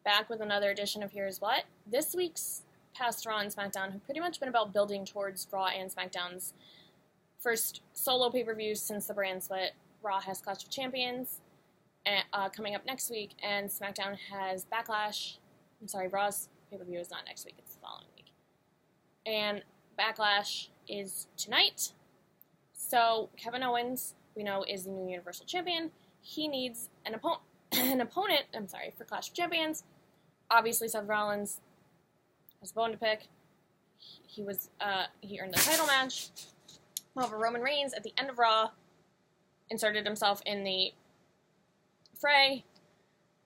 back with another edition of Here's What. This week's past Raw and SmackDown have pretty much been about building towards Raw and SmackDown's first solo pay-per-views since the brand split. Raw has Clash of Champions coming up next week, and SmackDown has Backlash. I'm sorry, Raw's pay-per-view is not next week, it's the following week. And Backlash is tonight. So Kevin Owens, we know, is the new Universal Champion. He needs an opponent for Clash of Champions. Obviously, Seth Rollins has a bone to pick. He earned the title match. However, Roman Reigns, at the end of Raw, inserted himself in the fray,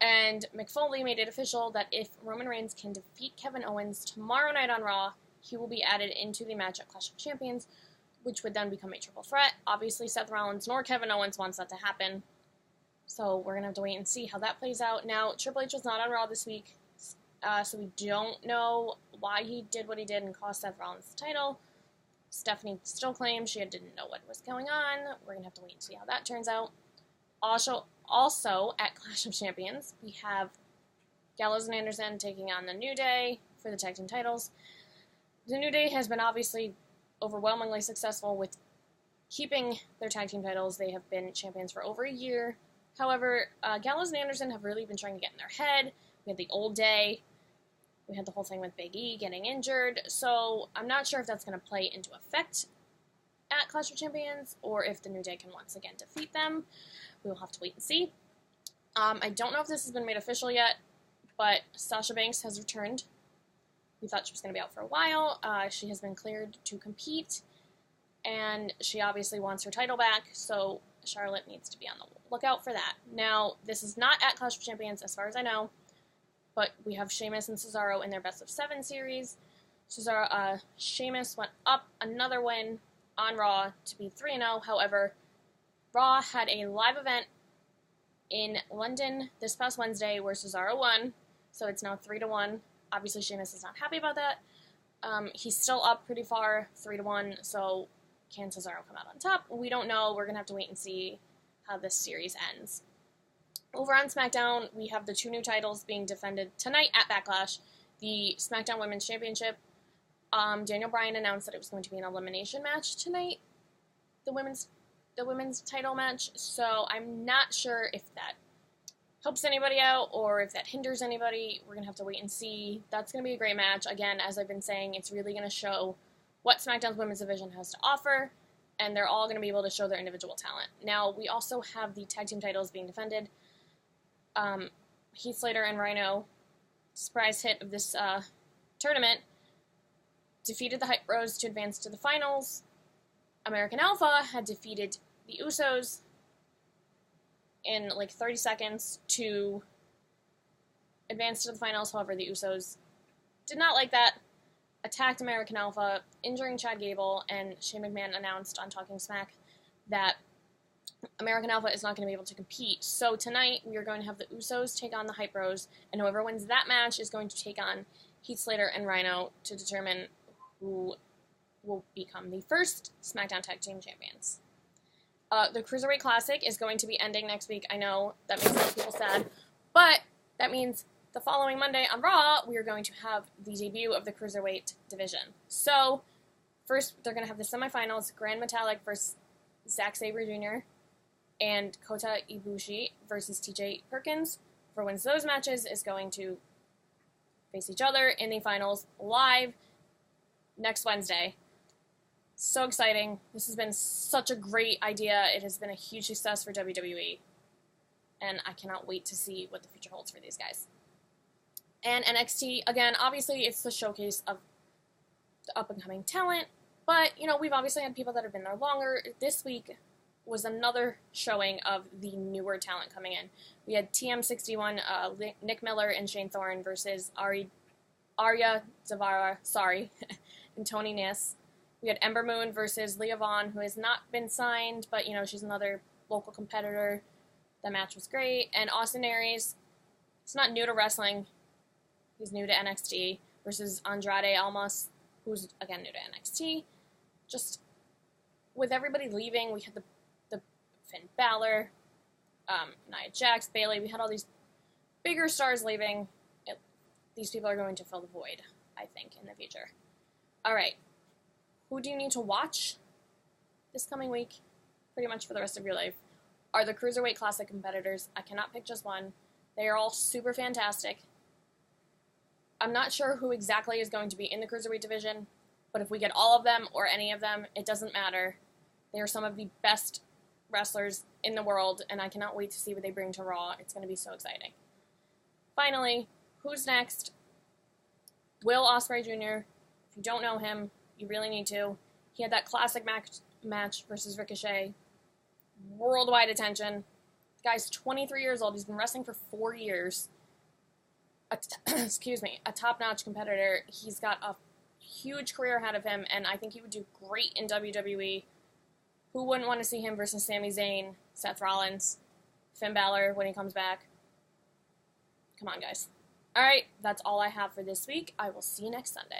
and Mick Foley made it official that if Roman Reigns can defeat Kevin Owens tomorrow night on Raw, he will be added into the match at Clash of Champions, which would then become a triple threat. Obviously, Seth Rollins nor Kevin Owens wants that to happen, so we're going to have to wait and see how that plays out. Now, Triple H was not on Raw this week, so we don't know why he did what he did and cost Seth Rollins the title. Stephanie still claims she didn't know what was going on. We're going to have to wait and see how that turns out. Also, at Clash of Champions, we have Gallows and Anderson taking on the New Day for the tag team titles. The New Day has been obviously overwhelmingly successful with keeping their tag team titles. They have been champions for over a year. However, Gallows and Anderson have really been trying to get in their head. We had the old day. We had the whole thing with Big E getting injured. So I'm not sure if that's going to play into effect at Clash of Champions or if the New Day can once again defeat them. We will have to wait and see. I don't know if this has been made official yet, but Sasha Banks has returned. We thought she was going to be out for a while. She has been cleared to compete, and she obviously wants her title back, so Charlotte needs to be on the lookout for that. Now, this is not at Clash of Champions, as far as I know, but we have Sheamus and Cesaro in their Best of 7 series. Sheamus went up another win on Raw to be 3-0. However, Raw had a live event in London this past Wednesday where Cesaro won, so it's now 3-1. Obviously, Sheamus is not happy about that. He's still up pretty far, 3-1, so can Cesaro come out on top? We don't know. We're going to have to wait and see how this series ends. Over on SmackDown, we have the 2 new titles being defended tonight at Backlash. The SmackDown Women's Championship. Daniel Bryan announced that it was going to be an elimination match tonight, the women's title match, so I'm not sure if that helps anybody out or if that hinders anybody. We're going to have to wait and see. That's going to be a great match. Again, as I've been saying, it's really going to show what SmackDown's women's division has to offer, and they're all going to be able to show their individual talent. Now, we also have the tag team titles being defended. Heath Slater and Rhino, surprise hit of this tournament, defeated the Hype Bros to advance to the finals. American Alpha had defeated the Usos in like 30 seconds to advance to the finals. However, the Usos did not like that, attacked American Alpha, injuring Chad Gable, and Shane McMahon announced on Talking Smack that American Alpha is not going to be able to compete. So tonight, we are going to have the Usos take on the Hype Bros, and whoever wins that match is going to take on Heath Slater and Rhino to determine who will become the first SmackDown Tag Team Champions. The Cruiserweight Classic is going to be ending next week. I know that makes a lot of people sad, but that means the following Monday on Raw, we are going to have the debut of the Cruiserweight division. So, first, they're going to have the semifinals, Grand Metalik versus Zack Sabre Jr., and Kota Ibushi versus TJ Perkins. Whoever wins those matches is going to face each other in the finals live next Wednesday. So exciting. This has been such a great idea. It has been a huge success for WWE. And I cannot wait to see what the future holds for these guys. And NXT, again, obviously it's the showcase of the up-and-coming talent. But, we've obviously had people that have been there longer. This week was another showing of the newer talent coming in. We had TM61, Nick Miller and Shane Thorne versus Arya Zavara, and Tony Nese. We had Ember Moon versus Leah Vaughn, who has not been signed, but, she's another local competitor. The match was great. And Austin Aries, he's not new to wrestling. He's new to NXT, versus Andrade Almas, who's, again, new to NXT. Just, with everybody leaving, we had the Finn Balor, Nia Jax, Bayley. We had all these bigger stars leaving. It these people are going to fill the void, I think, in the future. All right. Who do you need to watch this coming week, pretty much for the rest of your life, are the Cruiserweight Classic competitors. I cannot pick just one. They are all super fantastic. I'm not sure who exactly is going to be in the Cruiserweight division, but if we get all of them or any of them, it doesn't matter. They are some of the best wrestlers in the world, and I cannot wait to see what they bring to Raw. It's going to be so exciting. Finally, who's next? Will Ospreay Jr. If you don't know him, you really need to. He had that classic match versus Ricochet. Worldwide attention. The guy's 23 years old. He's been wrestling for 4 years. Excuse me. A top-notch competitor. He's got a huge career ahead of him, and I think he would do great in WWE. Who wouldn't want to see him versus Sami Zayn, Seth Rollins, Finn Balor when he comes back? Come on, guys. All right, that's all I have for this week. I will see you next Sunday.